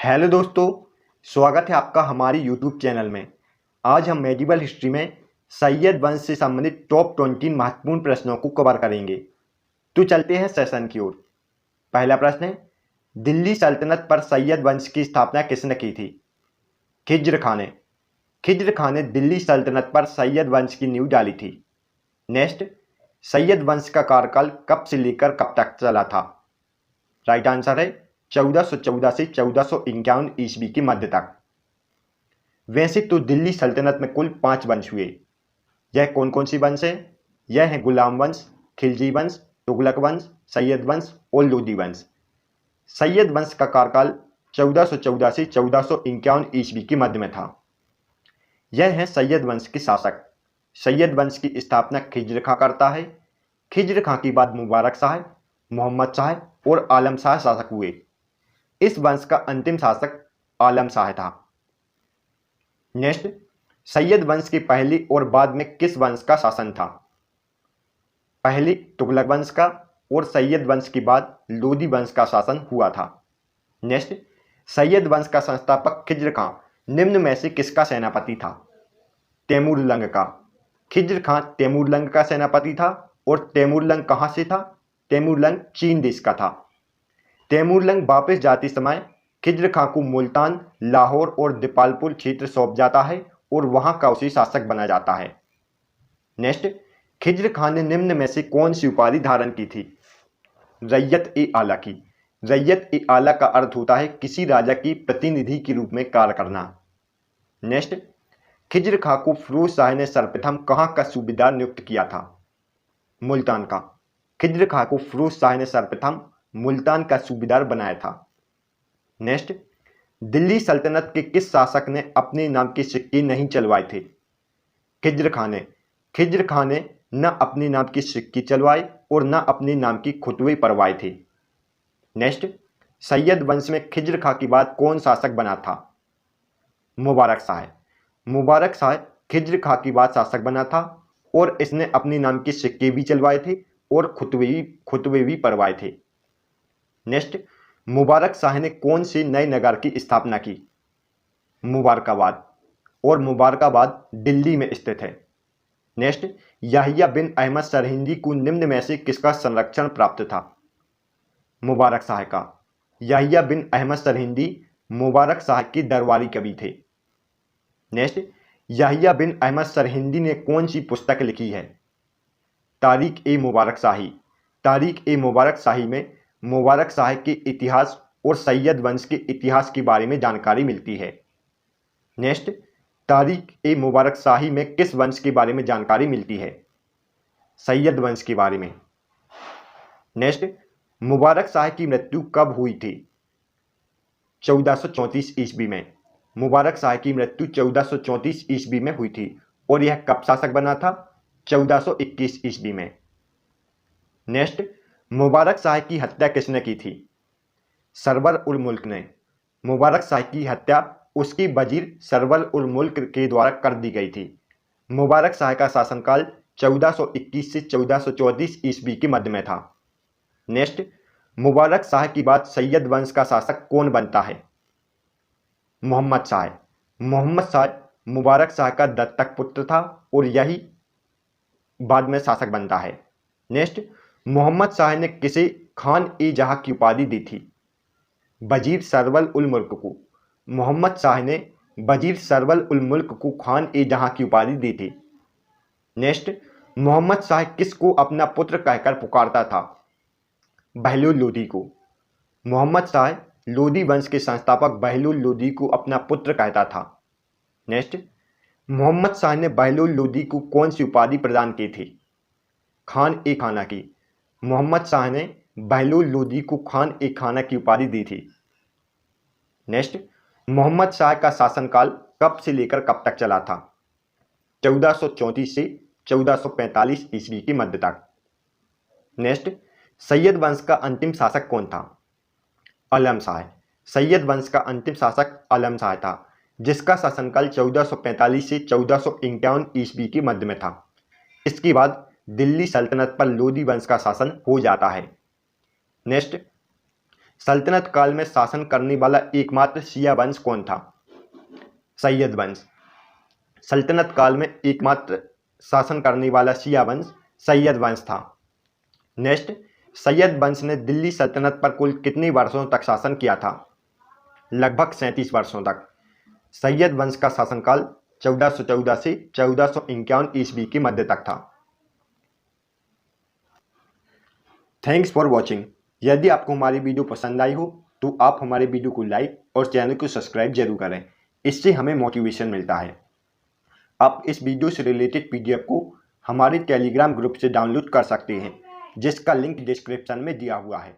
Hello दोस्तों, स्वागत है आपका हमारी यूट्यूब चैनल में। आज हम मेडिवल हिस्ट्री में सैयद वंश से संबंधित टॉप 20 महत्वपूर्ण प्रश्नों को कवर करेंगे। तो चलते हैं सेशन की ओर। पहला प्रश्न है, दिल्ली सल्तनत पर सैयद वंश की स्थापना किसने की थी? खिज्र खान ने। खिज्र खान ने दिल्ली सल्तनत पर सैयद वंश की नींव डाली थी। नेक्स्ट, सैयद वंश का कार्यकाल कब से लेकर कब तक चला था? राइट आंसर है 1414 से 1451 ईस्वी के मध्य तक। वैसे तो दिल्ली सल्तनत में कुल 5 वंश हुए। यह कौन कौन सी वंश है? यह है गुलाम वंश, खिलजी वंश, तुगलक वंश, सैयद वंश और लोदी वंश। सैयद वंश का कार्यकाल 1414 से 1451 ईस्वी के मध्य में था। यह है सैयद वंश के शासक। सैयद वंश की स्थापना खिज्र खां करता है। खिज्र खां के बाद मुबारक शाह, मोहम्मद शाह और आलम शाह शासक हुए। इस वंश का अंतिम शासक आलम शाह था। नेक्स्ट, सैयद वंश के पहले और बाद में किस वंश का शासन था? पहले तुगलक वंश का और सैयद वंश के बाद लोदी वंश का शासन हुआ था। नेक्स्ट, सैयद वंश का संस्थापक खिज्र खां निम्न में से किसका सेनापति था? तैमूरलंग का। खिज्र खां तैमूरलंग का सेनापति था। और तैमूरलंग कहां से था? तैमूरलंग चीन देश का था। तैमूरलंग वापस जाते समय खिज्र खां को मुल्तान, लाहौर और दीपालपुर क्षेत्र सौंप जाता है और वहां का उसे शासक बना जाता है। नेक्स्ट, खिज्र खां ने निम्न में से कौन सी उपाधि धारण की थी? रैयत ए आला की। रैयत ए आला का अर्थ होता है किसी राजा की प्रतिनिधि के रूप में कार्य करना। नेक्स्ट, खिज्र खां को फिरोज शाह ने सर्वप्रथम कहां का सूबेदार नियुक्त किया था? मुल्तान का। खिज्र खां को फिरोज शाह ने सर्वप्रथम मुल्तान का सूबेदार बनाया था। नेक्स्ट, दिल्ली सल्तनत के किस शासक ने अपने नाम के सिक्के नहीं चलवाए थे? खिज्र खां ने। खिज्र खां ने न अपने नाम के सिक्के चलवाए और न अपने नाम की खुतबे पढ़वाए थे। नेक्स्ट, सैयद वंश में खिज्र खां के बाद कौन शासक बना था? मुबारक शाह। मुबारक शाह खिज्र खां के बाद शासक बना था और इसने अपने नाम के सिक्के भी चलवाए थे और खुतबे भी पढ़वाए थे। नेक्स्ट, मुबारक शाह ने कौन से नए नगर की स्थापना की? मुबारकाबाद। और मुबारकाबाद दिल्ली में स्थित है। नेक्स्ट, याहिया बिन अहमद सरहिंदी को निम्न में से किसका संरक्षण प्राप्त था? मुबारक शाह का। याहिया बिन अहमद सरहिंदी मुबारक शाह के दरबारी कवि थे। नेक्स्ट, याहिया बिन अहमद सरहिंदी ने कौन सी पुस्तक लिखी है? तारीख ए मुबारक शाही। तारीख ए मुबारक शाही में मुबारक शाह के इतिहास और सैयद वंश के इतिहास के बारे में जानकारी मिलती है। नेक्स्ट, तारीख ए मुबारक शाही में किस वंश के बारे में जानकारी मिलती है? सैयद वंश के बारे में। नेक्स्ट, मुबारक शाह की मृत्यु कब हुई थी? 1434 ईस्वी में। मुबारक शाह की मृत्यु 1434 ईस्वी में हुई थी और यह कब शासक बना था? 1421 ईस्वी में। नेक्स्ट, मुबारक शाह की हत्या किसने की थी? सरवर उल मुल्क ने। मुबारक शाह की हत्या उसके वजीर सरवर उल मुल्क के द्वारा कर दी गई थी। मुबारक शाह का शासनकाल 1421 से 1434 ईस्वी के मध्य में था। नेक्स्ट, मुबारक शाह के बाद सैयद वंश का शासक कौन बनता है? मोहम्मद शाह। मोहम्मद शाह मुबारक शाह का दत्तक पुत्र था और यही बाद में शासक बनता है। नेक्स्ट, मोहम्मद शाह ने किसे खान ए जहां की उपाधि दी थी? वजीर सरवल उल मुल्क को। मोहम्मद शाह ने वजीर सरवल उल मुल्क को खान ए जहां की उपाधि दी थी। नेक्स्ट, मोहम्मद शाह किसको अपना पुत्र कहकर पुकारता था? बहलुल लोदी को। मोहम्मद शाह लोदी वंश के संस्थापक बहलुल लोदी को अपना पुत्र कहता था। नेक्स्ट, मोहम्मद शाह ने बहलुल लोदी को कौन सी उपाधि प्रदान की थी? खान ए खाना की। मोहम्मद शाह ने बहलुल लोदी को खान ए खाना की उपाधि दी थी। नेक्स्ट, मोहम्मद शाह का शासनकाल कब से लेकर कब तक चला था? 1434 से 1445 ईस्वी के मध्य तक। नेक्स्ट, सैयद वंश का अंतिम शासक कौन था? आलम शाह। सैयद वंश का अंतिम शासक आलम शाह था, जिसका शासनकाल 1445 से 1451 ईस्वी के मध्य में था। इसके बाद दिल्ली सल्तनत पर लोदी वंश का शासन हो जाता है। नेक्स्ट, सल्तनत काल में शासन करने वाला एकमात्र शिया वंश कौन था? सैयद वंश। सल्तनत काल में एकमात्र शासन करने वाला शिया वंश सैयद वंश था। नेक्स्ट, सैयद वंश ने दिल्ली सल्तनत पर कुल कितने वर्षों तक शासन किया था? लगभग 37 वर्षों तक। सैयद वंश का शासनकाल 1414 से 1451 ईस्वी के मध्य तक था। Thanks for watching. यदि आपको हमारी वीडियो पसंद आई हो तो आप हमारे वीडियो को लाइक और चैनल को सब्सक्राइब जरूर करें, इससे हमें मोटिवेशन मिलता है। आप इस वीडियो से रिलेटेड पीडीएफ को हमारे टेलीग्राम ग्रुप से डाउनलोड कर सकते हैं, जिसका लिंक डिस्क्रिप्शन में दिया हुआ है।